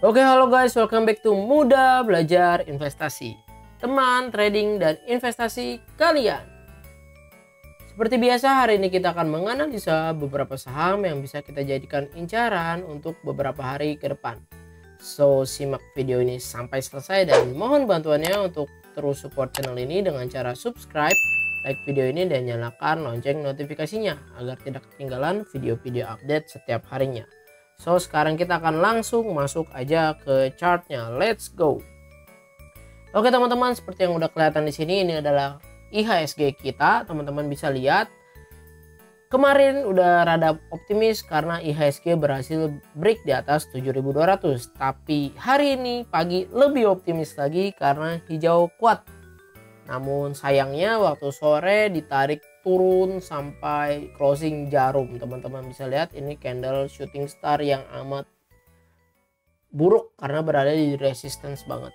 Oke, halo guys, welcome back to Mudah Belajar Investasi, teman trading dan investasi kalian. Seperti biasa, hari ini kita akan menganalisa beberapa saham yang bisa kita jadikan incaran untuk beberapa hari ke depan. So, simak video ini sampai selesai dan mohon bantuannya untuk terus support channel ini dengan cara subscribe, like video ini dan nyalakan lonceng notifikasinya agar tidak ketinggalan video-video update setiap harinya. So, sekarang kita akan langsung masuk aja ke chartnya. Let's go. Oke teman-teman, seperti yang udah kelihatan di sini, ini adalah IHSG kita. Teman-teman bisa lihat kemarin udah rada optimis karena IHSG berhasil break di atas 7.200. Tapi hari ini pagi lebih optimis lagi karena hijau kuat. Namun sayangnya waktu sore ditarik turun sampai closing jarum. Teman-teman bisa lihat ini candle shooting star yang amat buruk karena berada di resistance banget.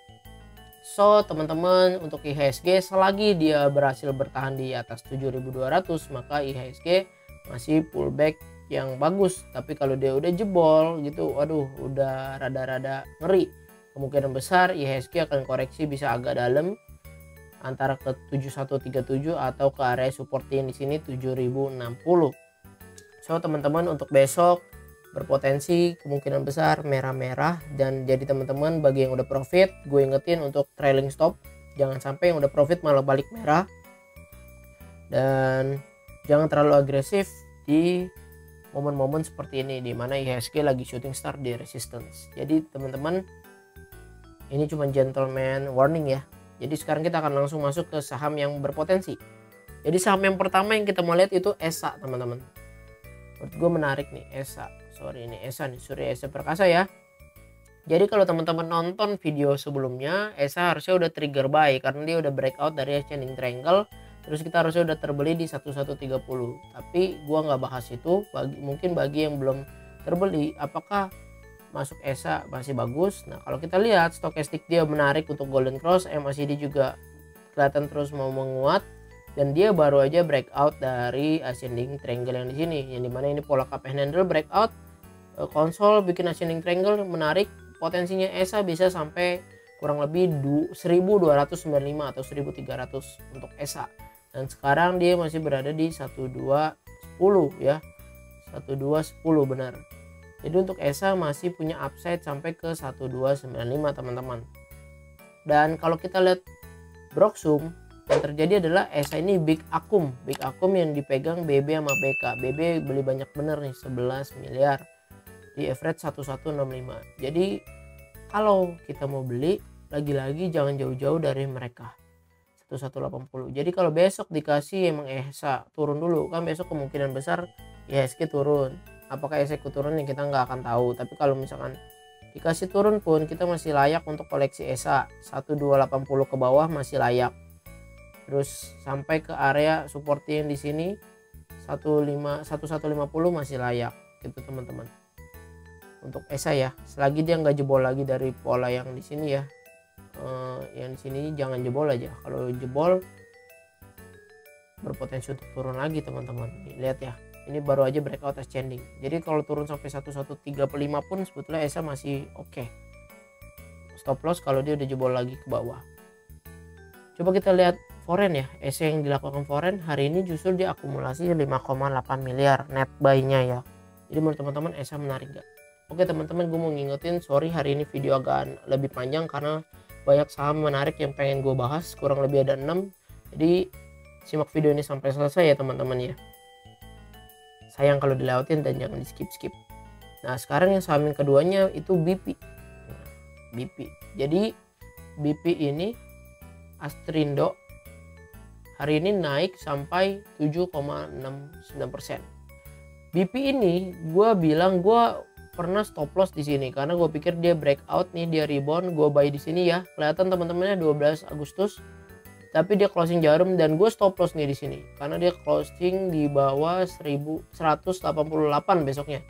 So teman-teman, untuk IHSG selagi dia berhasil bertahan di atas 7.200 maka IHSG masih pullback yang bagus. Tapi kalau dia udah jebol gitu, waduh udah rada-rada ngeri. Kemungkinan besar IHSG akan koreksi bisa agak dalam antara ke 7137 atau ke area supporting di sini 7060. So teman-teman, untuk besok berpotensi kemungkinan besar merah-merah, dan jadi teman-teman bagi yang udah profit, gue ingetin untuk trailing stop, jangan sampai yang udah profit malah balik merah, dan jangan terlalu agresif di momen-momen seperti ini di mana IHSG lagi shooting star di resistance. Jadi teman-teman, ini cuma gentleman warning ya. Jadi sekarang kita akan langsung masuk ke saham yang berpotensi. Jadi saham yang pertama yang kita mau lihat itu ESA teman-teman. Menurut gue menarik nih ESA. Ini ESA nih, Surya Esa Perkasa ya. Jadi kalau teman-teman nonton video sebelumnya, ESA harusnya udah trigger buy karena dia udah breakout dari ascending triangle. Terus kita harusnya udah terbeli di 1130. Tapi gue nggak bahas itu. Mungkin bagi yang belum terbeli, apakah masuk ESA masih bagus. Nah kalau kita lihat stokastik dia menarik untuk golden cross, MACD juga kelihatan terus mau menguat, dan dia baru aja breakout dari ascending triangle yang di sini, yang dimana ini pola cup and handle breakout, konsol bikin ascending triangle menarik. Potensinya ESA bisa sampai kurang lebih 1295 atau 1300 untuk ESA, dan sekarang dia masih berada di 1210 ya, 1210 benar. Jadi untuk ESA masih punya upside sampai ke 1295 teman-teman. Dan kalau kita lihat Broksum, yang terjadi adalah ESA ini big akum yang dipegang BB sama BK. BB beli banyak bener nih, 11 miliar di average 1165. Jadi kalau kita mau beli, lagi-lagi jangan jauh-jauh dari mereka, 1180. Jadi kalau besok dikasih emang ESA turun dulu, kan besok kemungkinan besar IHSG turun. Apakah ESA turun yang kita nggak akan tahu. Tapi kalau misalkan dikasih turun pun kita masih layak untuk koleksi ESA. 1280 ke bawah masih layak. Terus sampai ke area supporting di sini 1150 masih layak gitu teman-teman. Untuk ESA ya, selagi dia nggak jebol lagi dari pola yang di sini ya. Yang di sini jangan jebol aja. Kalau jebol berpotensi untuk turun lagi teman-teman. Lihat ya. Ini baru aja breakout ascending. Jadi kalau turun sampai 1135 pun sebetulnya ESA masih oke. Stop loss kalau dia udah jebol lagi ke bawah. Coba kita lihat foreign ya. ESA yang dilakukan foreign hari ini justru diakumulasi 5,8 miliar net buy-nya ya. Jadi menurut teman-teman ESA menarik gak? Oke teman-teman, gue mau ngingetin, sorry hari ini video agak lebih panjang karena banyak saham menarik yang pengen gue bahas. Kurang lebih ada 6. Jadi simak video ini sampai selesai ya teman-teman ya. Sayang kalau dilewatkan dan jangan di skip. Nah sekarang yang saham yang keduanya itu BP. Nah, BP. Jadi BP ini Astrindo hari ini naik sampai 7,69%. BP ini gue bilang gue pernah stop loss di sini karena gue pikir dia breakout nih, dia rebound, gue buy di sini ya. Kelihatan teman-temannya 12 Agustus. Tapi dia closing jarum dan gue stop loss nih di sini karena dia closing di bawah 1188 besoknya.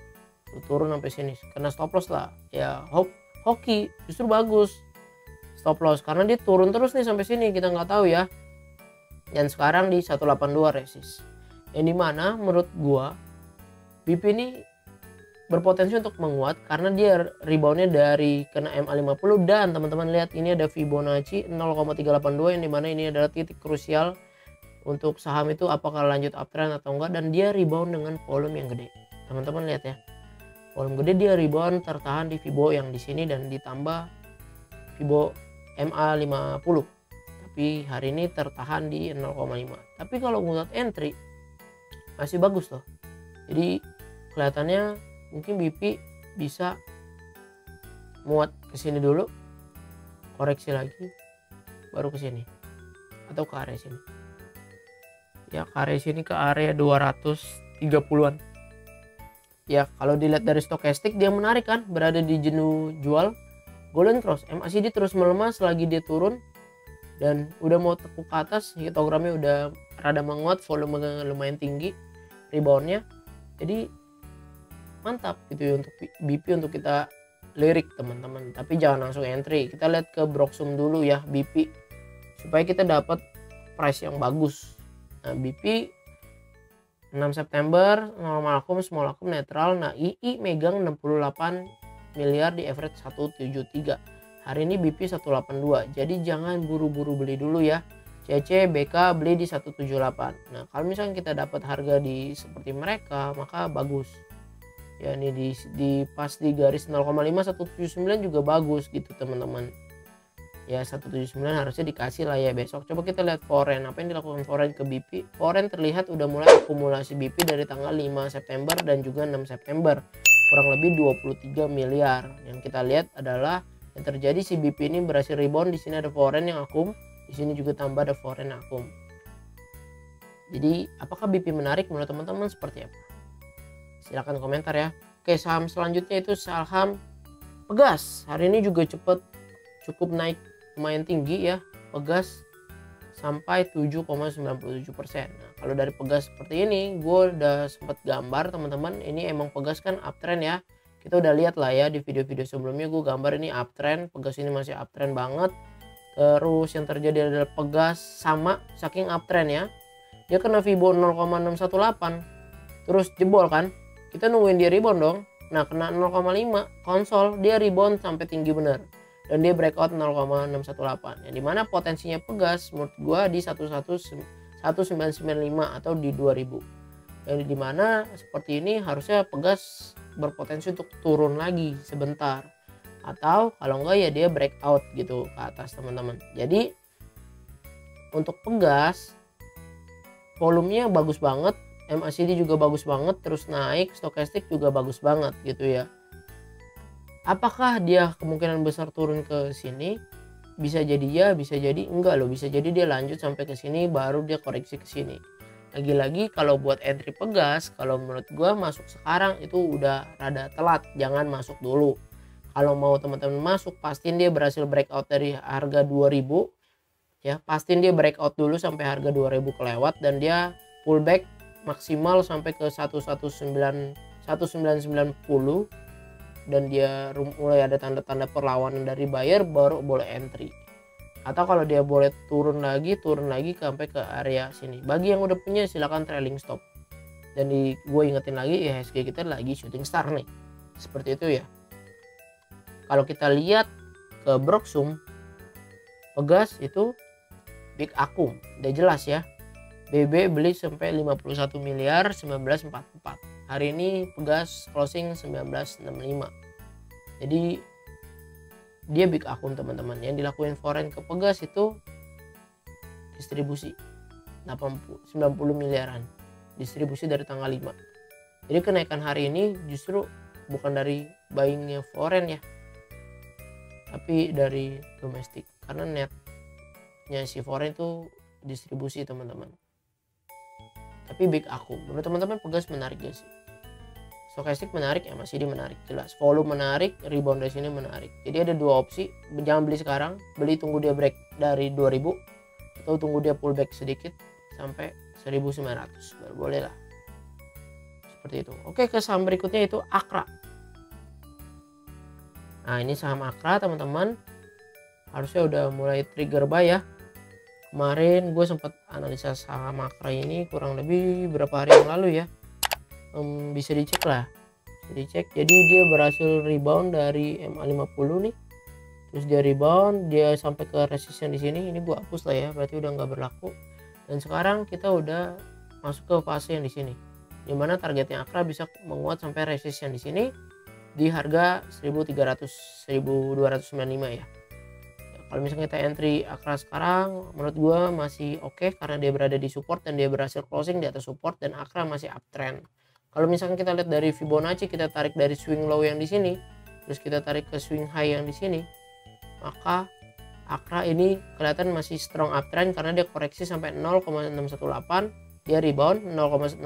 Turun sampai sini karena stop loss lah. Ya hoki justru bagus stop loss karena dia turun terus nih sampai sini, kita nggak tahu ya. Dan sekarang di 182 resist. Yang dimana menurut gue BP ini berpotensi untuk menguat karena dia reboundnya dari kena MA50, dan teman-teman lihat ini ada Fibonacci 0,382 yang dimana ini adalah titik krusial untuk saham itu apakah lanjut uptrend atau enggak, dan dia rebound dengan volume yang gede. Teman-teman lihat ya, volume gede, dia rebound tertahan di Fibo yang di sini dan ditambah Fibo MA50, tapi hari ini tertahan di 0,5. Tapi kalau ngeliat entry masih bagus loh, jadi kelihatannya mungkin BP bisa muat ke sini dulu, koreksi lagi, baru ke sini atau ke area sini. Ya, ke area sini, ke area 230-an. Ya, kalau dilihat dari stokastik dia menarik kan, berada di jenuh jual. Golden cross, MACD terus melemah selagi dia turun dan udah mau tekuk ke atas, histogramnya udah rada menguat, volume lumayan tinggi reboundnya. Jadi mantap gitu ya untuk BP untuk kita lirik teman-teman, tapi jangan langsung entry. Kita lihat ke Broxum dulu ya BP supaya kita dapat price yang bagus. Nah, BP 6 September normal akum, small akum, netral. Nah, II megang 68 miliar di average 173. Hari ini BP 182, jadi jangan buru-buru beli dulu ya. CC BK beli di 178. Nah, kalau misalnya kita dapat harga di seperti mereka, maka bagus ya. Ini di pas di garis 0,5 179 juga bagus gitu teman-teman ya. 179 harusnya dikasih lah ya besok. Coba kita lihat foreign, apa yang dilakukan foreign ke BP. Foreign terlihat udah mulai akumulasi BP dari tanggal 5 September dan juga 6 September, kurang lebih 23 miliar. Yang kita lihat adalah yang terjadi si BP ini berhasil rebound. Di sini ada foreign yang akum, di sini juga tambah ada foreign akum. Jadi apakah BP menarik menurut teman-teman, seperti apa? Silahkan komentar ya. Oke, saham selanjutnya itu saham Pegas. Hari ini juga cukup naik lumayan tinggi ya. Pegas sampai 7,97%. Nah, kalau dari Pegas seperti ini, gue udah sempat gambar teman-teman. Ini emang Pegas kan uptrend ya. Kita udah lihat lah ya di video-video sebelumnya, gue gambar ini uptrend. Pegas ini masih uptrend banget. Terus yang terjadi adalah Pegas sama saking uptrend ya, dia kena Fibo 0,618, terus jebol kan. Kita nungguin dia rebound dong. Nah, kena 0,5 konsol, dia rebound sampai tinggi bener dan dia breakout 0,618, yang dimana potensinya Pegas menurut gua di 1995 atau di 2000, yang dimana seperti ini harusnya Pegas berpotensi untuk turun lagi sebentar, atau kalau enggak ya dia breakout gitu ke atas teman-teman. Jadi untuk Pegas volumenya bagus banget, MACD juga bagus banget, terus naik, stokastik juga bagus banget gitu ya. Apakah dia kemungkinan besar turun ke sini? Bisa jadi ya, bisa jadi enggak loh. Bisa jadi dia lanjut sampai ke sini baru dia koreksi ke sini. Lagi-lagi kalau buat entry Pegas, kalau menurut gua masuk sekarang itu udah rada telat, jangan masuk dulu. Kalau mau teman-teman masuk, pastiin dia berhasil breakout dari harga 2000 ya, pastiin dia breakout dulu sampai harga 2000 kelewat dan dia pullback maksimal sampai ke 1990 dan dia mulai ada tanda-tanda perlawanan dari buyer, baru boleh entry. Atau kalau dia boleh turun lagi sampai ke area sini. Bagi yang udah punya silakan trailing stop. Dan gue ingetin lagi, IHSG kita lagi shooting star nih, seperti itu ya. Kalau kita lihat ke Broxum, Pegas itu big akum, udah jelas ya. BB beli sampai 51 miliar 1944. Hari ini Pegas closing 1965. Jadi dia big akun teman-teman. Yang dilakuin foreign ke Pegas itu distribusi 90 miliaran. Distribusi dari tanggal 5. Jadi kenaikan hari ini justru bukan dari buyingnya foreign ya, tapi dari domestik. Karena netnya si foreign itu distribusi teman-teman. Tapi big aku menurut teman-teman Pegas menarik gak sih? Stokastik menarik, MACD menarik jelas, volume menarik, rebound dari sini menarik. Jadi ada dua opsi, jangan beli sekarang, beli tunggu dia break dari 2000 atau tunggu dia pullback sedikit sampai 1900 baru boleh lah, seperti itu. Oke, ke saham berikutnya itu Akra. Nah, ini saham Akra teman-teman, harusnya udah mulai trigger buy ya. Kemarin gue sempat analisa saham Akra ini kurang lebih berapa hari yang lalu ya, bisa dicek lah dicek. Jadi dia berhasil rebound dari MA50 nih, terus dia rebound, dia sampai ke resistance di sini. Ini gua hapus lah ya, berarti udah nggak berlaku. Dan sekarang kita udah masuk ke fase yang di sini, dimana targetnya Akra bisa menguat sampai resistance di sini di harga 1300 1295 ya. Kalau misalnya kita entry Akra sekarang, menurut gua masih oke karena dia berada di support dan dia berhasil closing di atas support dan Akra masih uptrend. Kalau misalkan kita lihat dari Fibonacci, kita tarik dari swing low yang di sini, terus kita tarik ke swing high yang di sini, maka Akra ini kelihatan masih strong uptrend karena dia koreksi sampai 0,618, dia rebound 0,618,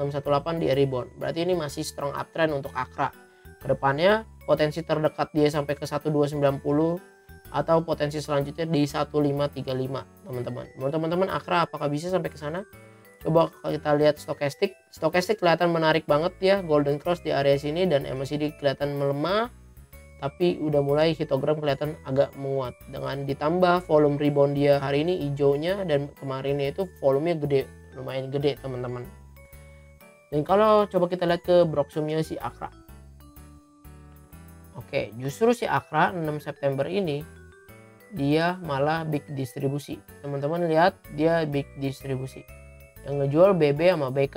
dia rebound. Berarti ini masih strong uptrend untuk Akra. Kedepannya potensi terdekat dia sampai ke 1290 atau potensi selanjutnya di 1535 teman-teman. Menurut teman-teman Akra apakah bisa sampai ke sana? Coba kita lihat stokastik. Stokastik kelihatan menarik banget ya, golden cross di area sini dan MACD kelihatan melemah, tapi udah mulai histogram kelihatan agak menguat. Dengan ditambah volume rebound dia hari ini hijaunya dan kemarinnya itu volumenya gede, lumayan gede teman-teman. Dan kalau coba kita lihat ke broksumnya si Akra. Oke, justru si Akra 6 September ini dia malah big distribusi. Teman-teman lihat, dia big distribusi. Yang ngejual BB sama BK.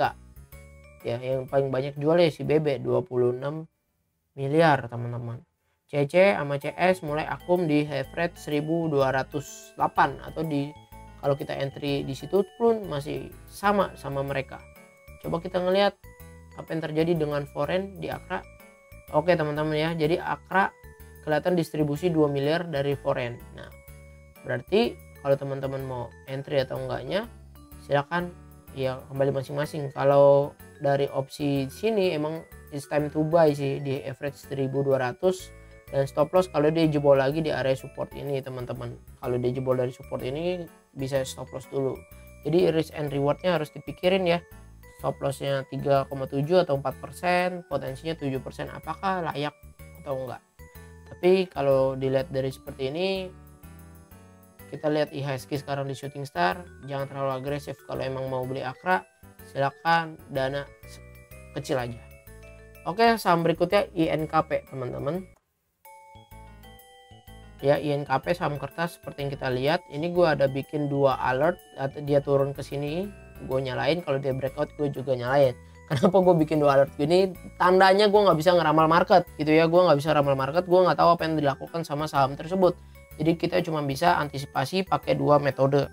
Ya, yang paling banyak jual ya si BB 26 miliar teman-teman. CC sama CS mulai akum di average 1208 atau di kalau kita entry di situ pun masih sama mereka. Coba kita ngelihat apa yang terjadi dengan foreign di Akra. Oke teman-teman ya, jadi Akra kelihatan distribusi 2 miliar dari foreign. Nah, berarti kalau teman-teman mau entry atau enggaknya silakan ya kembali masing-masing. Kalau dari opsi sini emang it's time to buy sih di average 1200 dan stop loss kalau dia jebol lagi di area support ini teman-teman. Kalau dia jebol dari support ini bisa stop loss dulu. Jadi risk and rewardnya harus dipikirin ya. Stop lossnya 3,7 atau 4%, potensinya 7%, apakah layak atau enggak. Tapi kalau dilihat dari seperti ini, kita lihat IHSG sekarang di Shooting Star, jangan terlalu agresif. Kalau emang mau beli Akra, silakan dana kecil aja. Oke, saham berikutnya INKP teman-teman. Ya, INKP saham kertas seperti yang kita lihat. Ini gue ada bikin 2 alert, dia turun ke sini, gue nyalain. Kalau dia breakout, gue juga nyalain. Kenapa gue bikin 2 alert gini? Tandanya gue nggak bisa ngeramal market gitu ya. Gue nggak bisa ramal market, gue nggak tahu apa yang dilakukan sama saham tersebut. Jadi kita cuma bisa antisipasi pakai 2 metode.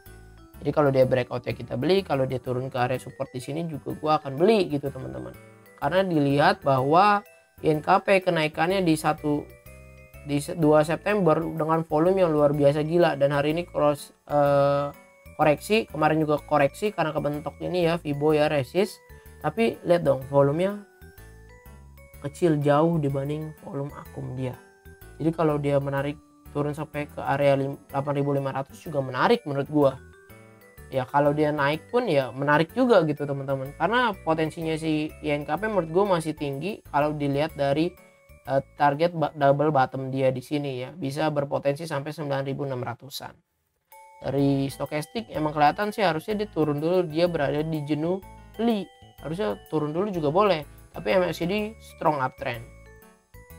Jadi kalau dia breakout ya kita beli, kalau dia turun ke area support di sini juga gue akan beli gitu teman-teman. Karena dilihat bahwa INKP kenaikannya di 2 September dengan volume yang luar biasa gila, dan hari ini koreksi, kemarin juga koreksi karena kebentok ini ya Fibo ya resist. Tapi lihat dong volumenya kecil jauh dibanding volume akum dia. Jadi kalau dia menarik turun sampai ke area 8.500 juga menarik menurut gua. Ya kalau dia naik pun ya menarik juga gitu teman-teman. Karena potensinya si INKP menurut gua masih tinggi kalau dilihat dari target double bottom dia di sini ya. Bisa berpotensi sampai 9.600-an. Dari stokastik emang kelihatan sih harusnya dia turun dulu, dia berada di jenuh beli. Harusnya turun dulu juga boleh, tapi MACD strong uptrend.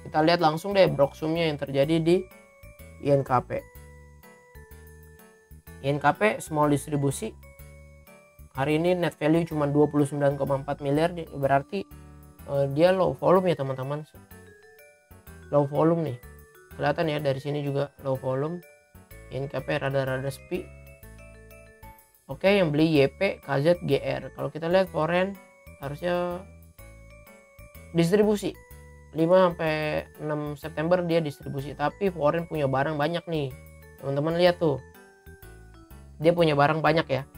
Kita lihat langsung deh broksumnya yang terjadi di INKP. INKP small distribusi. Hari ini net value cuma 29,4 miliar, berarti dia low volume ya teman-teman. Low volume nih. Kelihatan ya dari sini juga low volume. INKP rada-rada sepi. Oke, yang beli YP, KZ, GR. Kalau kita lihat foreign harusnya distribusi 5-6 September dia distribusi, tapi foreign punya barang banyak nih teman-teman. Lihat tuh, dia punya barang banyak ya.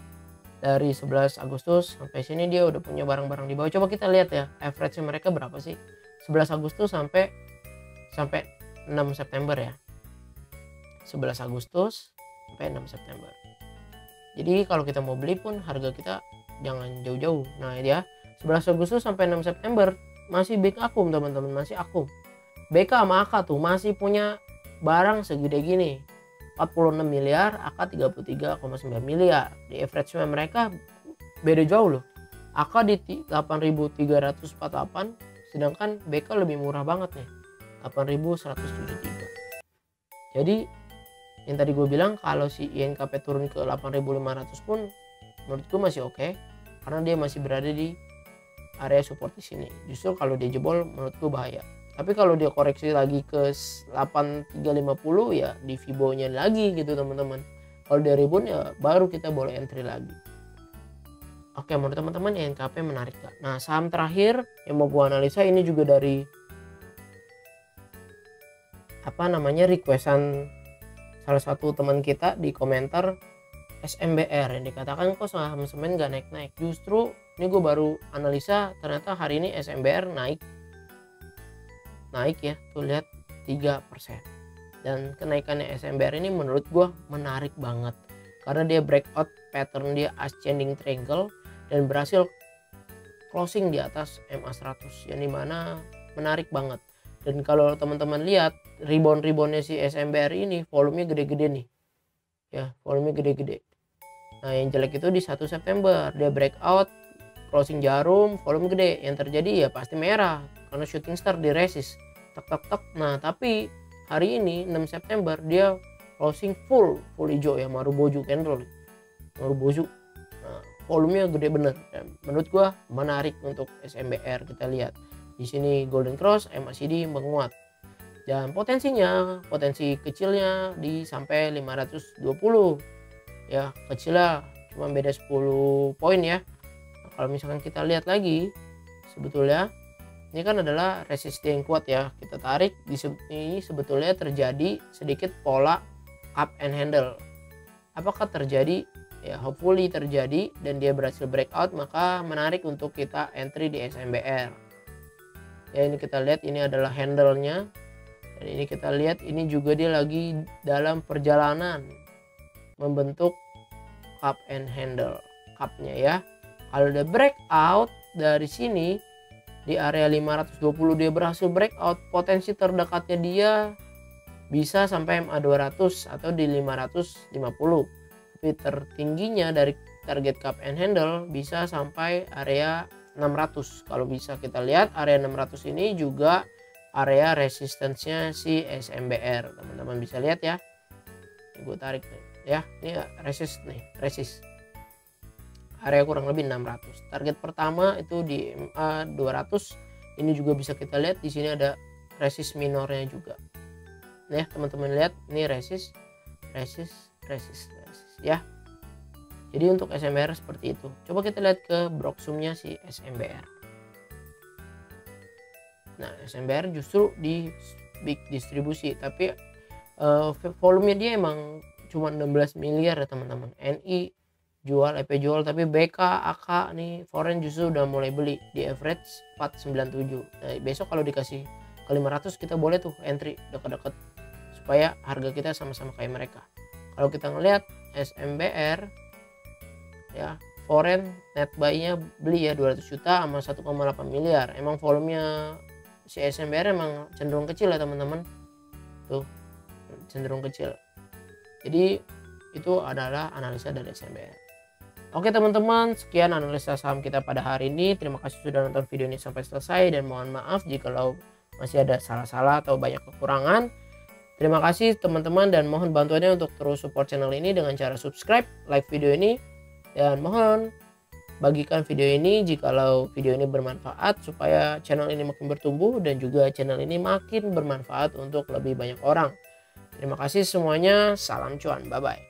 Dari 11 Agustus sampai sini dia udah punya barang-barang di bawah. Coba kita lihat ya average mereka berapa sih 11 Agustus sampai 6 September ya. 11 Agustus sampai 6 September. Jadi kalau kita mau beli pun harga kita jangan jauh-jauh. Nah ya 11 Agustus sampai 6 September masih big akum teman-teman, masih akum. BK sama AK tuh masih punya barang segede gini, 46 miliar, AK 33,9 miliar. Di average mereka beda jauh loh. AK di 8.348 sedangkan BK lebih murah banget nih, 8.173. Jadi yang tadi gue bilang kalau si INKP turun ke 8.500 pun menurut gue masih oke, karena dia masih berada di area support di sini. Justru kalau dia jebol menurut gue bahaya. Tapi kalau dia koreksi lagi ke 8350 ya di Fibo-nya lagi gitu teman-teman. Kalau dia rebound ya baru kita boleh entry lagi. Oke, menurut teman-teman INKP menarik gak? Nah, saham terakhir yang mau gue analisa ini juga dari requestan salah satu teman kita di komentar, SMBR yang dikatakan kok saham semen gak naik-naik. Justru ini gue baru analisa, ternyata hari ini SMBR naik ya, tuh lihat 3%. Dan kenaikannya SMBR ini menurut gue menarik banget karena dia breakout pattern dia ascending triangle dan berhasil closing di atas MA100 yang dimana menarik banget. Dan kalau teman-teman lihat reboundnya si SMBR ini volumenya gede-gede nih ya, volumenya gede-gede. Nah yang jelek itu di 1 September dia breakout closing jarum volume gede, yang terjadi ya pasti merah karena shooting star di resist tek. Nah tapi hari ini 6 September dia closing full hijau ya, Marubozu candle, Marubozu. Nah volumenya gede bener dan menurut gua menarik untuk SMBR. Kita lihat di sini golden cross MACD menguat dan potensi kecilnya di sampai 520 ya, kecilnya cuma beda 10 poin ya. Nah, kalau misalkan kita lihat lagi sebetulnya ini kan adalah resisten yang kuat ya, kita tarik di sini sebetulnya terjadi sedikit pola up and handle. Apakah terjadi? Ya hopefully terjadi dan dia berhasil breakout, maka menarik untuk kita entry di SMBR ya. Ini kita lihat ini adalah handle-nya dan ini kita lihat ini juga dia lagi dalam perjalanan membentuk cup and handle cupnya ya. Kalau udah breakout dari sini di area 520 dia berhasil breakout, potensi terdekatnya dia bisa sampai MA200 atau di 550, tapi tertingginya dari target cup and handle bisa sampai area 600. Kalau bisa kita lihat area 600 ini juga area resistance-nya si SMBR, teman-teman bisa lihat ya. Ini gue tarik nih ya, ini resist area kurang lebih 600. Target pertama itu di MA 200. Ini juga bisa kita lihat di sini ada resist minornya juga. Nah, teman-teman lihat ini resist ya. Jadi untuk SMBR seperti itu. Coba kita lihat ke broksumnya si SMBR. Nah, SMBR justru di big distribusi, tapi volumenya dia emang cuma 16 miliar ya teman-teman. NI jual, EP jual, tapi BK, AK nih foreign justru udah mulai beli di average 497. Nah, besok kalau dikasih ke 500 kita boleh tuh entry deket-deket supaya harga kita sama-sama kayak mereka. Kalau kita ngelihat SMBR ya, foreign net buy-nya beli ya 200 juta sama 1,8 miliar. Emang volumenya si SMBR emang cenderung kecil ya teman-teman. Tuh, cenderung kecil. Jadi itu adalah analisa dari SMBR. Oke teman-teman, sekian analisa saham kita pada hari ini. Terima kasih sudah nonton video ini sampai selesai dan mohon maaf jika masih ada salah-salah atau banyak kekurangan. Terima kasih teman-teman dan mohon bantuannya untuk terus support channel ini dengan cara subscribe, like video ini, dan mohon bagikan video ini jikalau video ini bermanfaat supaya channel ini makin bertumbuh dan juga channel ini makin bermanfaat untuk lebih banyak orang. Terima kasih semuanya, salam cuan, bye bye.